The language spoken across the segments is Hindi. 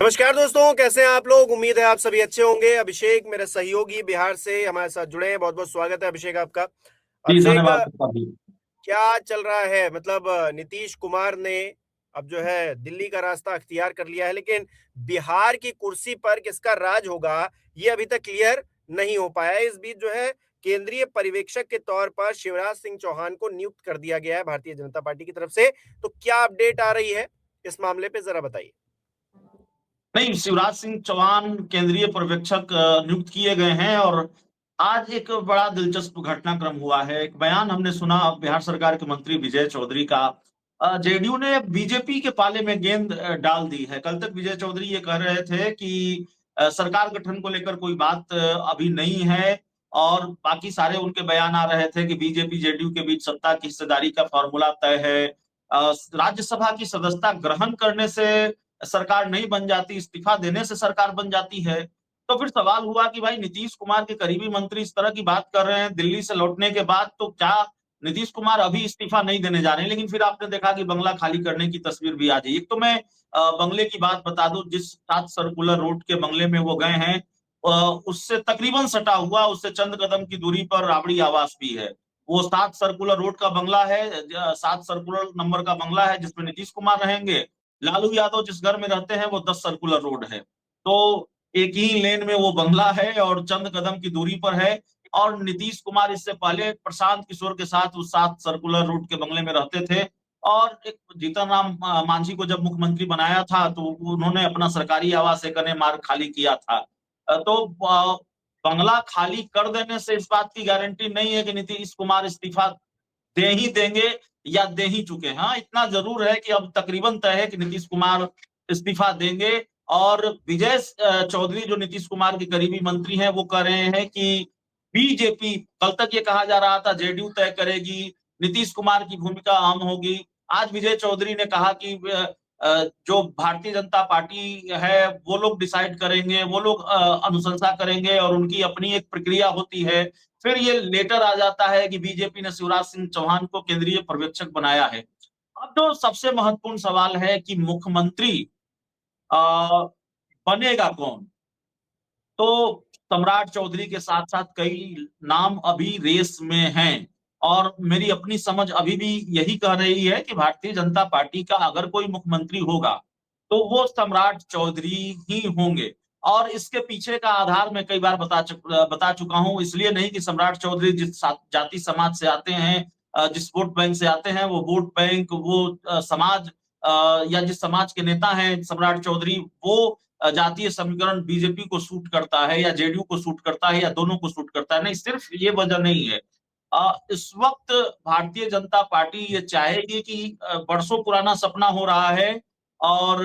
नमस्कार दोस्तों, कैसे हैं आप लोग। उम्मीद है आप सभी अच्छे होंगे। अभिषेक मेरे सहयोगी बिहार से हमारे साथ जुड़े हैं। बहुत बहुत स्वागत है अभिषेक आपका। जी अभिषेक, धन्यवाद आपका भी। क्या चल रहा है। मतलब नीतीश कुमार ने अब जो है दिल्ली का रास्ता अख्तियार कर लिया है, लेकिन बिहार की कुर्सी पर किसका राज होगा ये अभी तक क्लियर नहीं हो पाया है। इस बीच जो है केंद्रीय पर्यवेक्षक के तौर पर शिवराज सिंह चौहान को नियुक्त कर दिया गया है भारतीय जनता पार्टी की तरफ से। तो क्या अपडेट आ रही है इस मामले पे, जरा बताइए। नहीं, शिवराज सिंह चौहान केंद्रीय पर्यवेक्षक नियुक्त किए गए हैं और आज एक बड़ा दिलचस्प घटनाक्रम हुआ है। एक बयान हमने सुना बिहार सरकार के मंत्री विजय चौधरी का। जेडीयू ने बीजेपी के पाले में गेंद डाल दी है। कल तक विजय चौधरी ये कह रहे थे कि सरकार गठन को लेकर कोई बात अभी नहीं है, और बाकी सारे उनके बयान आ रहे थे कि बीजेपी जेडीयू के बीच सत्ता की हिस्सेदारी का फॉर्मूला तय है। राज्यसभा की सदस्यता ग्रहण करने से सरकार नहीं बन जाती, इस्तीफा देने से सरकार बन जाती है। तो फिर सवाल हुआ कि भाई नीतीश कुमार के करीबी मंत्री इस तरह की बात कर रहे हैं दिल्ली से लौटने के बाद, तो क्या नीतीश कुमार अभी इस्तीफा नहीं देने जा रहे हैं। लेकिन फिर आपने देखा कि बंगला खाली करने की तस्वीर भी आ गई। एक तो मैं बंगले की बात बता दूं, जिस 7 सर्कुलर रोड के बंगले में वो गए हैं, उससे तकरीबन सटा हुआ, उससे चंद कदम की दूरी पर राबड़ी आवास भी है। वो 7 सर्कुलर रोड का बंगला है, 7 सर्कुलर नंबर का बंगला है जिसमें नीतीश कुमार रहेंगे। लालू यादव जिस घर में रहते हैं वो 10 सर्कुलर रोड है। तो एक ही लेन में वो बंगला है और चंद कदम की दूरी पर है। और नीतीश कुमार इससे पहले प्रशांत किशोर के साथ उस 7 सर्कुलर रोड के बंगले में रहते थे। और एक जीतन राम मांझी को जब मुख्यमंत्री बनाया था तो उन्होंने अपना सरकारी आवास एक मार्ग खाली किया था। तो बंगला खाली कर देने से इस बात की गारंटी नहीं है कि नीतीश कुमार इस्तीफा दे ही देंगे या दे ही चुके हैं। हाँ, इतना जरूर है कि अब तकरीबन तय है कि नीतीश कुमार इस्तीफा देंगे। और विजय चौधरी जो नीतीश कुमार के करीबी मंत्री हैं वो कह रहे हैं कि बीजेपी, कल तक ये कहा जा रहा था जेडीयू तय करेगी, नीतीश कुमार की भूमिका अहम होगी। आज विजय चौधरी ने कहा कि जो भारतीय जनता पार्टी है वो लोग डिसाइड करेंगे, वो लोग अनुशंसा करेंगे और उनकी अपनी एक प्रक्रिया होती है। फिर ये लेटर आ जाता है कि बीजेपी ने शिवराज सिंह चौहान को केंद्रीय पर्यवेक्षक बनाया है। अब जो सबसे महत्वपूर्ण सवाल है कि मुख्यमंत्री आ, बनेगा कौन। तो सम्राट चौधरी के साथ साथ कई नाम अभी रेस में हैं। और मेरी अपनी समझ अभी भी यही कह रही है कि भारतीय जनता पार्टी का अगर कोई मुख्यमंत्री होगा तो वो सम्राट चौधरी ही होंगे। और इसके पीछे का आधार मैं कई बार बता चुका हूं। इसलिए नहीं कि सम्राट चौधरी जिस जाति समाज से आते हैं, जिस वोट बैंक से आते हैं, वो वोट बैंक, वो समाज, या जिस समाज के नेता हैं सम्राट चौधरी, वो जातीय समीकरण बीजेपी को सूट करता है या जेडीयू को सूट करता है या दोनों को सूट करता है। नहीं, सिर्फ ये वजह नहीं है। इस वक्त भारतीय जनता पार्टी ये चाहेगी कि बरसों पुराना सपना हो रहा है। और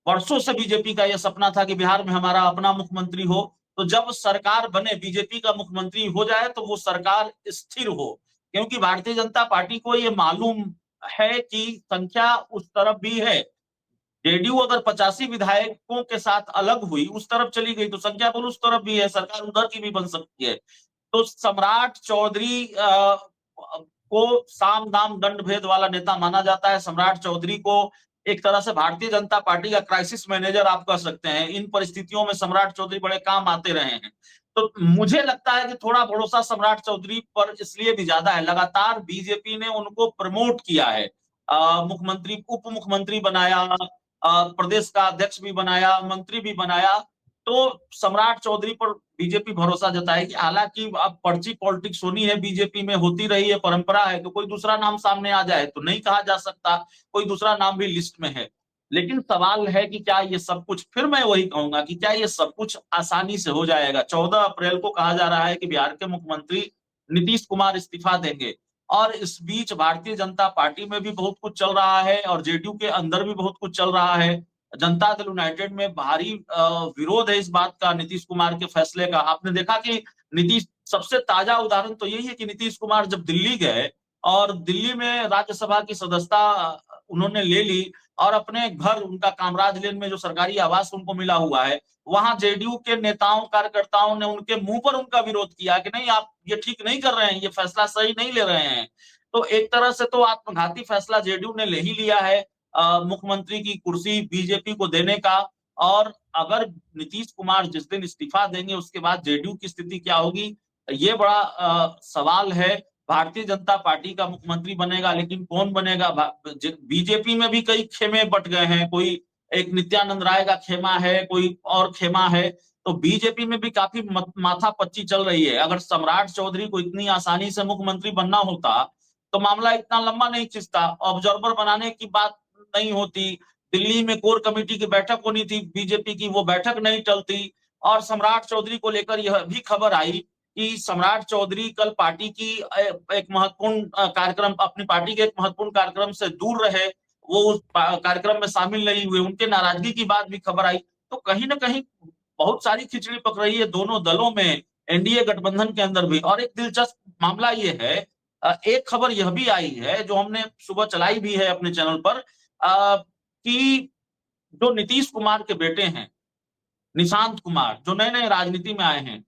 वर्षों से बीजेपी का यह सपना था कि बिहार में हमारा अपना मुख्यमंत्री हो। तो जब सरकार बने, बीजेपी का मुख्यमंत्री हो जाए तो वो सरकार स्थिर हो। क्योंकि भारतीय जनता पार्टी को ये मालूम है कि संख्या उस तरफ भी है। जेडीयू अगर 85 विधायकों के साथ अलग हुई, उस तरफ चली गई, तो संख्या बल उस तरफ भी है, सरकार उधर की भी बन सकती है। तो सम्राट चौधरी को साम दाम दंड भेद वाला नेता माना जाता है। सम्राट चौधरी को एक तरह से भारतीय जनता पार्टी का क्राइसिस मैनेजर आप कह सकते हैं। इन परिस्थितियों में सम्राट चौधरी बड़े काम आते रहे हैं। तो मुझे लगता है कि थोड़ा भरोसा सम्राट चौधरी पर इसलिए भी ज्यादा है, लगातार बीजेपी ने उनको प्रमोट किया है। मुख्यमंत्री, उप मुख्यमंत्री बनाया, प्रदेश का अध्यक्ष भी बनाया, मंत्री भी बनाया। तो सम्राट चौधरी पर बीजेपी भरोसा जताएगी। हालांकि अब पर्ची पॉलिटिक्स होनी है, बीजेपी में होती रही है, परंपरा है। तो कोई दूसरा नाम सामने आ जाए तो नहीं कहा जा सकता, कोई दूसरा नाम भी लिस्ट में है। लेकिन सवाल है कि क्या ये सब कुछ, फिर मैं वही कहूंगा कि क्या ये सब कुछ आसानी से हो जाएगा। 14 अप्रैल को कहा जा रहा है कि बिहार के मुख्यमंत्री नीतीश कुमार इस्तीफा देंगे। और इस बीच भारतीय जनता पार्टी में भी बहुत कुछ चल रहा है और जेडीयू के अंदर भी बहुत कुछ चल रहा है। जनता दल यूनाइटेड में भारी विरोध है इस बात का, नीतीश कुमार के फैसले का। आपने देखा कि नीतीश, सबसे ताजा उदाहरण तो यही है कि नीतीश कुमार जब दिल्ली गए और दिल्ली में राज्यसभा की सदस्यता उन्होंने ले ली, और अपने घर, उनका कामराज लेन में जो सरकारी आवास उनको मिला हुआ है, वहां जेडीयू के नेताओं कार्यकर्ताओं ने उनके मुंह पर उनका विरोध किया कि नहीं, आप ये ठीक नहीं कर रहे हैं, ये फैसला सही नहीं ले रहे हैं। तो एक तरह से तो आत्मघाती फैसला जेडीयू ने ले ही लिया है। मुख्यमंत्री की कुर्सी बीजेपी को देने का। और अगर नीतीश कुमार जिस दिन इस्तीफा देंगे उसके बाद जेडीयू की स्थिति क्या होगी, ये बड़ा सवाल है। भारतीय जनता पार्टी का मुख्यमंत्री बनेगा, लेकिन कौन बनेगा? बीजेपी में भी कई खेमे बट गए हैं, कोई एक नित्यानंद राय का खेमा है, कोई और खेमा है। तो बीजेपी में भी काफी माथापच्ची चल रही है। अगर सम्राट चौधरी को इतनी आसानी से मुख्यमंत्री बनना होता तो मामला इतना लंबा नहीं खिंचता, ऑब्जर्वर बनाने की बात नहीं होती, दिल्ली में कोर कमेटी की बैठक होनी थी बीजेपी की, वो बैठक नहीं टलती। और सम्राट चौधरी को लेकर यह भी खबर आई कि सम्राट चौधरी कल पार्टी की एक महत्वपूर्ण कार्यक्रम, अपनी पार्टी के एक महत्वपूर्ण कार्यक्रम से दूर रहे, वो उस कार्यक्रम में शामिल नहीं हुए, उनके नाराजगी की बात भी खबर आई। तो कहीं ना कहीं बहुत सारी खिचड़ी पक रही है दोनों दलों में, एनडीए गठबंधन के अंदर भी। और एक दिलचस्प मामला ये है, एक खबर यह भी आई है जो हमने सुबह चलाई भी है अपने चैनल पर, कि जो नीतीश कुमार के बेटे हैं निशांत कुमार, जो नए नए राजनीति में आए हैं,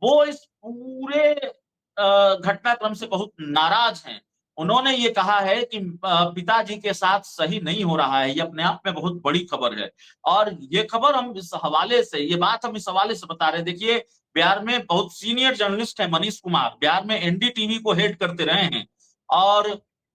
वो इस पूरे घटनाक्रम से बहुत नाराज हैं। उन्होंने ये कहा है कि पिताजी के साथ सही नहीं हो रहा है। ये अपने आप में बहुत बड़ी खबर है। और ये खबर हम इस हवाले से, ये बात हम इस हवाले से बता रहे हैं। देखिए, बिहार में बहुत सीनियर जर्नलिस्ट है मनीष कुमार, बिहार में एनडीटीवी को हेड करते रहे हैं और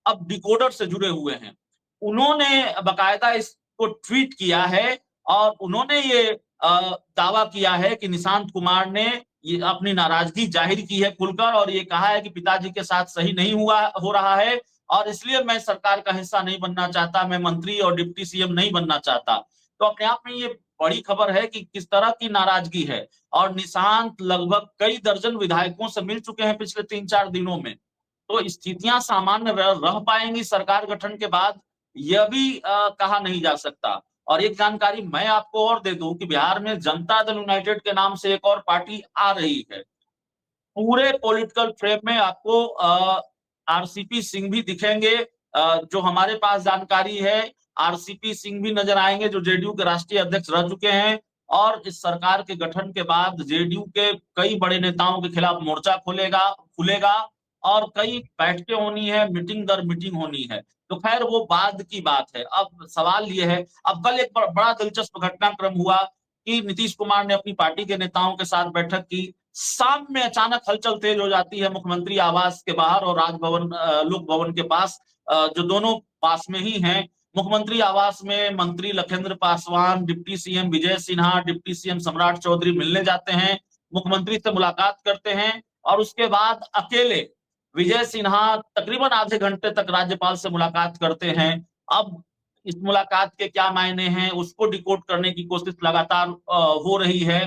अब डिकोडर से जुड़े हुए हैं। उन्होंने बकायदा इसको ट्वीट किया है और उन्होंने ये दावा किया है कि निशांत कुमार ने ये अपनी नाराजगी जाहिर की है खुलकर, और ये कहा है कि पिताजी के साथ सही नहीं हो रहा है और इसलिए मैं सरकार का हिस्सा नहीं बनना चाहता, मैं मंत्री और डिप्टी सीएम नहीं बनना चाहता। तो अपने आप में ये बड़ी खबर है कि किस तरह की नाराजगी है। और निशांत लगभग कई दर्जन विधायकों से मिल चुके हैं पिछले 3-4 दिनों में। तो स्थितियां सामान्य रह पाएंगी सरकार गठन के बाद, यह भी कहा नहीं जा सकता। और एक जानकारी मैं आपको और दे दूं कि बिहार में जनता दल यूनाइटेड के नाम से एक और पार्टी आ रही है। पूरे पॉलिटिकल फ्रेम में आपको आरसीपी सिंह भी दिखेंगे। जो हमारे पास जानकारी है, आरसीपी सिंह भी नजर आएंगे, जो जेडीयू के राष्ट्रीय अध्यक्ष रह चुके हैं। और इस सरकार के गठन के बाद जेडीयू के कई बड़े नेताओं के खिलाफ मोर्चा खुलेगा और कई बैठकें होनी है, मीटिंग दर मीटिंग होनी है। तो खैर वो बाद की बात है। अब सवाल ये है, अब कल एक बड़ा दिलचस्प घटनाक्रम हुआ कि नीतीश कुमार ने अपनी पार्टी के नेताओं के साथ बैठक की। शाम में अचानक हलचल तेज हो जाती है मुख्यमंत्री आवास के बाहर और राजभवन, लोक भवन के पास, जो दोनों पास में ही हैं। मुख्यमंत्री आवास में मंत्री Lakhendra Paswan, deputy CM Vijay Sinha, deputy CM सम्राट चौधरी मिलने जाते हैं, मुख्यमंत्री से मुलाकात करते हैं और उसके बाद अकेले विजय सिन्हा तकरीबन आधे घंटे तक राज्यपाल से मुलाकात करते हैं। अब इस मुलाकात के क्या मायने हैं उसको डिकोड करने की कोशिश लगातार हो रही है।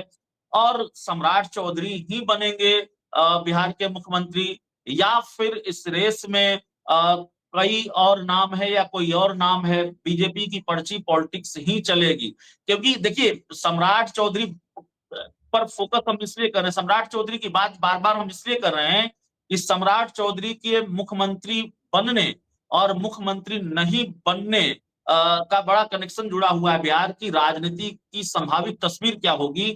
और सम्राट चौधरी ही बनेंगे बिहार के मुख्यमंत्री, या फिर इस रेस में कई और नाम है या कोई और नाम है, बीजेपी की पर्ची पॉलिटिक्स ही चलेगी। क्योंकि देखिए, सम्राट चौधरी पर फोकस हम इसलिए कर रहे हैं, सम्राट चौधरी की बात बार बार हम इसलिए कर रहे हैं कि सम्राट चौधरी के मुख्यमंत्री बनने और मुख्यमंत्री नहीं बनने का बड़ा कनेक्शन जुड़ा हुआ है। बिहार की राजनीति की संभावित तस्वीर क्या होगी,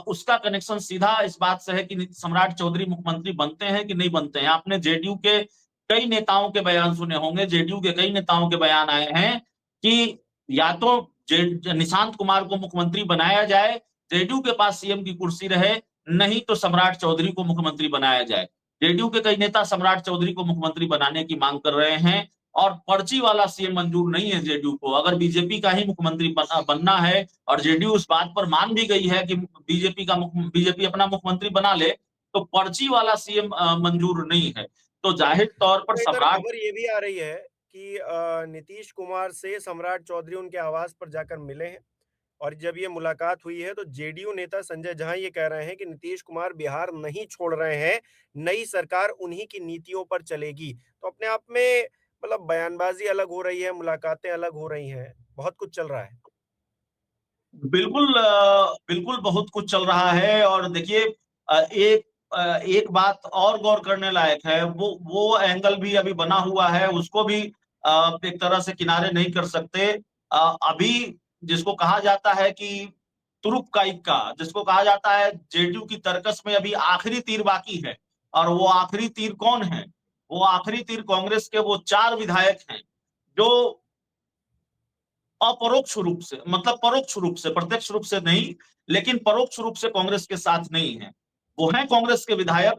उसका कनेक्शन सीधा इस बात से है कि सम्राट चौधरी मुख्यमंत्री बनते हैं कि नहीं बनते हैं। आपने जेडीयू के कई नेताओं के बयान सुने होंगे, जेडीयू के कई नेताओं के बयान आए हैं कि या तो निशांत कुमार को मुख्यमंत्री बनाया जाए, जेडीयू के पास सीएम की कुर्सी रहे, नहीं तो सम्राट चौधरी को मुख्यमंत्री बनाया जाए। जेडीयू के कई नेता सम्राट चौधरी को मुख्यमंत्री बनाने की मांग कर रहे हैं और पर्ची वाला सीएम मंजूर नहीं है जेडीयू को। अगर बीजेपी का ही मुख्यमंत्री बनना है और जेडीयू उस बात पर मान भी गई है कि बीजेपी अपना मुख्यमंत्री बना ले, तो पर्ची वाला सीएम मंजूर नहीं है। तो जाहिर तौर पर तो इधर सम्राट, खबर ये भी आ रही है कि नीतीश कुमार से सम्राट चौधरी उनके आवास पर जाकर मिले हैं और जब ये मुलाकात हुई है तो जेडीयू नेता संजय झा ये कह रहे हैं कि नीतीश कुमार बिहार नहीं छोड़ रहे हैं, नई सरकार उन्हीं की नीतियों पर चलेगी। तो अपने आप में मतलब बयानबाजी अलग हो रही है, मुलाकातें अलग हो रही हैं, बहुत कुछ चल रहा है। बिल्कुल बहुत कुछ चल रहा है। और देखिए, एक बात और गौर करने लायक है, वो एंगल भी अभी बना हुआ है, उसको भी एक तरह से किनारे नहीं कर सकते। अभी जिसको कहा जाता है कि तुरुप का इक्का, जिसको कहा जाता है जेडीयू की तरकस में अभी आखिरी तीर बाकी है। और वो आखिरी तीर कौन है? वो आखिरी तीर कांग्रेस के वो 4 विधायक हैं जो अपरोक्ष रूप से, मतलब परोक्ष रूप से, प्रत्यक्ष रूप से नहीं, लेकिन परोक्ष रूप से कांग्रेस के साथ नहीं है। वो हैं कांग्रेस के विधायक,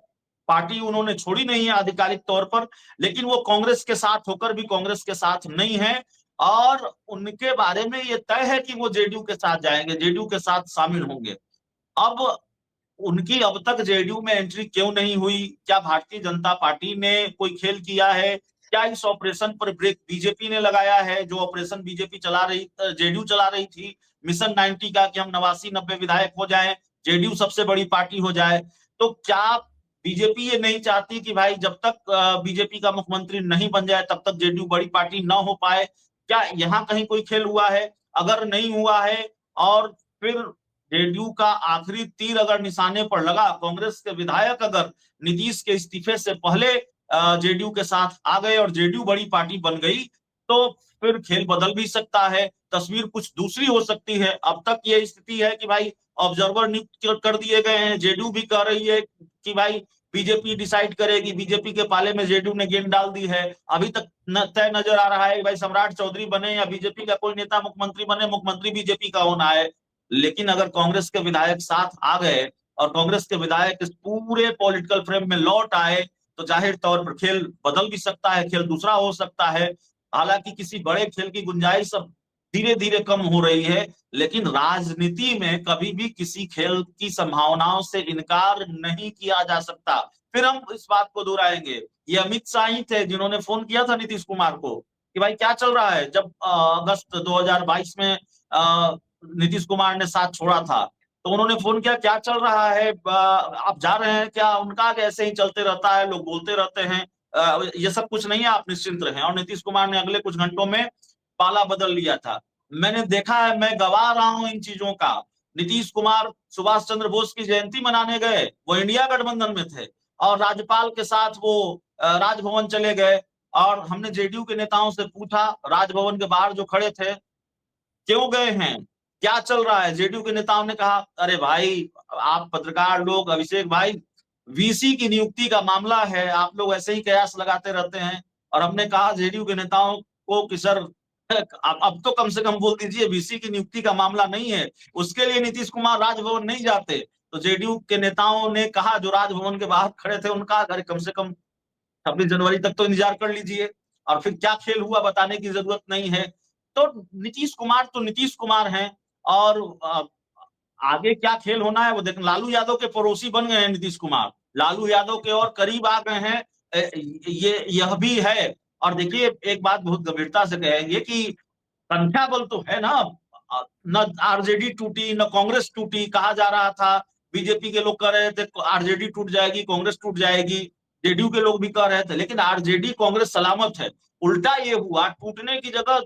पार्टी उन्होंने छोड़ी नहीं है आधिकारिक तौर पर, लेकिन वो कांग्रेस के साथ होकर भी कांग्रेस के साथ नहीं है। और उनके बारे में ये तय है कि वो जेडीयू के साथ जाएंगे, जेडीयू के साथ शामिल होंगे। अब उनकी अब तक जेडीयू में एंट्री क्यों नहीं हुई? क्या भारतीय जनता पार्टी ने कोई खेल किया है? क्या इस ऑपरेशन पर ब्रेक बीजेपी ने लगाया है? जो ऑपरेशन बीजेपी चला रही, जेडीयू चला रही थी, मिशन 90 का, कि हम 89-90 विधायक हो जाएं, जेडीयू सबसे बड़ी पार्टी हो जाए। तो क्या बीजेपी ये नहीं चाहती कि भाई जब तक बीजेपी का मुख्यमंत्री नहीं बन जाए तब तक जेडीयू बड़ी पार्टी ना हो पाए? क्या यहाँ कहीं कोई खेल हुआ है? अगर नहीं हुआ है, और फिर जेडीयू का आखिरी तीर अगर निशाने पर लगा, कांग्रेस के विधायक अगर नीतीश के इस्तीफे से पहले जेडीयू के साथ आ गए और जेडीयू बड़ी पार्टी बन गई, तो फिर खेल बदल भी सकता है, तस्वीर कुछ दूसरी हो सकती है। अब तक ये स्थिति है कि भाई ऑब्जर्वर नियुक्त कर दिए गए हैं, जेडीयू भी कह रही है कि भाई बीजेपी डिसाइड करेगी, बीजेपी के पाले में जेडीयू ने गेंद डाल दी है। अभी तक तय नजर आ रहा है भाई सम्राट चौधरी बने या बीजेपी का कोई नेता मुख्यमंत्री बने, मुख्यमंत्री बीजेपी का होना है। लेकिन अगर कांग्रेस के विधायक साथ आ गए और कांग्रेस के विधायक इस पूरे पॉलिटिकल फ्रेम में लौट आए, तो जाहिर तौर पर खेल बदल भी सकता है, खेल दूसरा हो सकता है। हालांकि किसी बड़े खेल की गुंजाइश अब धीरे धीरे कम हो रही है, लेकिन राजनीति में कभी भी किसी खेल की संभावनाओं से इनकार नहीं किया जा सकता। फिर हम इस बात को दोहराएंगे, ये अमित शाह ही थे जिन्होंने फोन किया था नीतीश कुमार को कि भाई क्या चल रहा है, जब अगस्त 2022 में नीतीश कुमार ने साथ छोड़ा था, तो उन्होंने फोन किया, क्या चल रहा है, आप जा रहे हैं क्या? उनका ऐसे ही चलते रहता है, लोग बोलते रहते हैं, ये सब कुछ नहीं है, आप निश्चिंत रहें। और नीतीश कुमार ने अगले कुछ घंटों में पाला बदल लिया था। मैंने देखा है, मैं गवाह रहा हूं इन चीजों का। नीतीश कुमार सुभाष चंद्र बोस की जयंती मनाने गए, वो इंडिया गठबंधन में थे, और राज्यपाल के साथ वो राजभवन चले गए। और हमने जेडीयू के नेताओं से पूछा, राजभवन के बाहर जो खड़े थे, क्यों गए हैं, क्या चल रहा है? जेडीयू के नेताओं ने कहा, अरे भाई आप पत्रकार लोग, अभिषेक भाई, वीसी की नियुक्ति का मामला है, आप लोग ऐसे ही कयास लगाते रहते हैं। और हमने कहा जेडीयू के नेताओं को कि सर अब तो कम से कम बोल दीजिए वीसी की नियुक्ति का मामला नहीं है, उसके लिए नीतीश कुमार राजभवन नहीं जाते। तो जेडीयू के नेताओं ने कहा, जो राजभवन के बाहर खड़े थे, उनका अरे कम से कम 26 जनवरी तक तो इंतजार कर लीजिए, और फिर क्या खेल हुआ बताने की जरूरत नहीं है। तो नीतीश कुमार हैं, और आगे क्या खेल होना है वो देख। लालू यादव के पड़ोसी बन गए हैं नीतीश कुमार, लालू यादव के और करीब आ गए हैं, ये यह भी है। और देखिए, एक बात बहुत गंभीरता से कहेंगे कि संख्या बल तो है ना, न आरजेडी टूटी न कांग्रेस टूटी। कहा जा रहा था, बीजेपी के लोग कह रहे थे आरजेडी टूट जाएगी, कांग्रेस टूट जाएगी, जेडीयू के लोग भी कह रहे थे, लेकिन आरजेडी कांग्रेस सलामत है। उल्टा ये हुआ, टूटने की जगह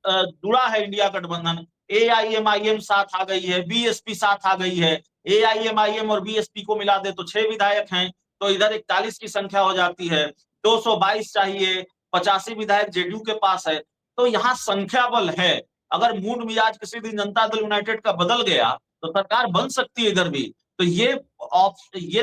जुड़ा है इंडिया गठबंधन। एआईएमआईएम साथ आ गई है, बीएसपी साथ आ गई है। एआईएमआईएम और बीएसपी को मिला दे तो 6 विधायक हैं, तो इधर 41 की संख्या हो जाती है। 222 चाहिए, 85 विधायक जेडीयू के पास है। तो यहाँ संख्या बल है। अगर मूड मिजाज किसी दिन जनता दल यूनाइटेड का बदल गया तो सरकार बन सकती है इधर भी। तो ये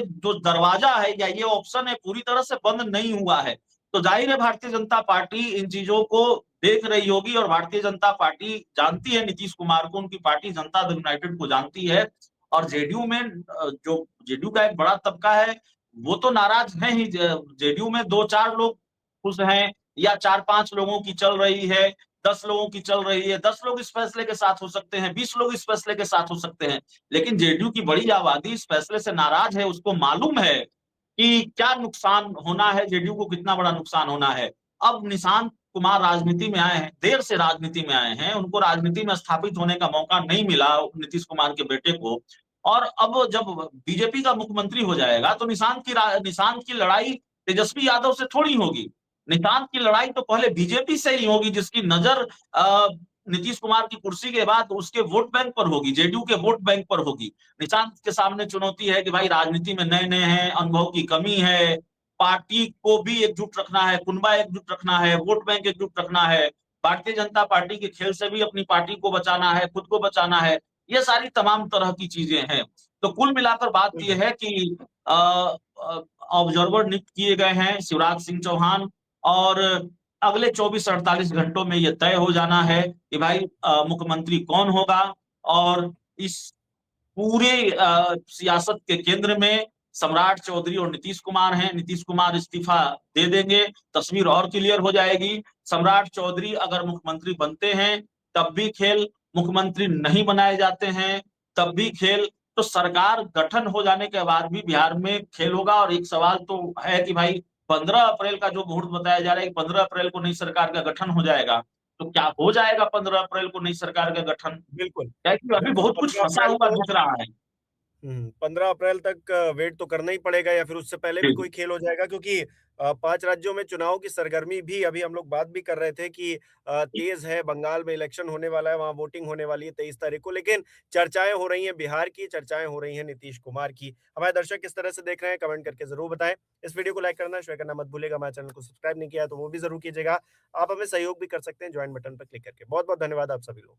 जो दरवाजा है या ये ऑप्शन है, पूरी तरह से बंद नहीं हुआ है। तो जाहिर है भारतीय जनता पार्टी इन चीजों को देख रही होगी, और भारतीय जनता पार्टी जानती है नीतीश कुमार को, उनकी पार्टी जनता दल यूनाइटेड को जानती है। और जेडीयू में जो जेडीयू का एक बड़ा तबका है, वो तो नाराज है ही। जेडीयू में 2-4 लोग खुश हैं, या 4-5 लोगों की चल रही है, 10 लोगों की चल रही है। 10 लोग इस फैसले के साथ हो सकते हैं, 20 लोग इस फैसले के साथ हो सकते हैं, लेकिन जेडीयू की बड़ी आबादी इस फैसले से नाराज है। उसको मालूम है कि क्या नुकसान होना है, जेडीयू को कितना बड़ा नुकसान होना है। अब निशांत कुमार राजनीति में आए हैं, देर से राजनीति में आए हैं, उनको राजनीति में स्थापित होने का मौका नहीं मिला नीतीश कुमार के बेटे को। और अब जब बीजेपी का मुख्यमंत्री हो जाएगा तो निशांत की लड़ाई तेजस्वी यादव से थोड़ी होगी। निशांत की लड़ाई तो पहले बीजेपी से ही होगी, जिसकी नजर नीतीश कुमार की कुर्सी के बाद उसके वोट बैंक पर होगी, जेडीयू के वोट बैंक पर होगी। निशांत के सामने चुनौती है कि भाई राजनीति में नए नए हैं, अनुभव की कमी है, पार्टी को भी एकजुट रखना है, कुनबा एकजुट रखना है, वोट बैंक एकजुट रखना है, भारतीय जनता पार्टी के खेल से भी अपनी पार्टी को बचाना है, खुद को बचाना है। ये सारी तमाम तरह की चीजें हैं। तो कुल मिलाकर बात यह है कि ऑब्जर्वर नियुक्त किए गए हैं शिवराज सिंह चौहान, और अगले 24-48 घंटों में ये तय हो जाना है कि भाई मुख्यमंत्री कौन होगा। और इस पूरे सियासत के केंद्र में सम्राट चौधरी और नीतीश कुमार हैं। नीतीश कुमार इस्तीफा दे देंगे, तस्वीर और क्लियर हो जाएगी। सम्राट चौधरी अगर मुख्यमंत्री बनते हैं तब भी खेल, मुख्यमंत्री नहीं बनाए जाते हैं तब भी खेल। तो सरकार गठन हो जाने के बाद भी बिहार में खेल होगा। और एक सवाल तो है कि भाई 15 अप्रैल का जो मुहूर्त बताया जा रहा है, 15 अप्रैल को नई सरकार का गठन हो जाएगा, तो क्या हो जाएगा 15 अप्रैल को नई सरकार का गठन? बिल्कुल, क्या है कि अभी बिल्कुल बहुत कुछ 15 फंसा अप्रैल हुआ को दिख रहा है। 15 अप्रैल तक वेट तो करना ही पड़ेगा या फिर उससे पहले भी जी, कोई खेल हो जाएगा, क्योंकि 5 राज्यों में चुनाव की सरगर्मी भी अभी हम लोग बात भी कर रहे थे कि जी। तेज है। बंगाल में इलेक्शन होने वाला है, वहाँ वोटिंग होने वाली है 23 तारीख को, लेकिन चर्चाएं हो रही हैं बिहार की, चर्चाएं हो रही हैं नीतीश कुमार की। हमारे दर्शक किस तरह से देख रहे हैं कमेंट करके जरूर बताएं। इस वीडियो को लाइक करना, शेयर करना मत भूलेगा। हमारे चैनल को सब्सक्राइब नहीं किया है तो वो भी जरूर कीजिएगा। आप हमें सहयोग भी कर सकते हैं ज्वाइन बटन पर क्लिक करके। बहुत बहुत धन्यवाद आप सभी लोग।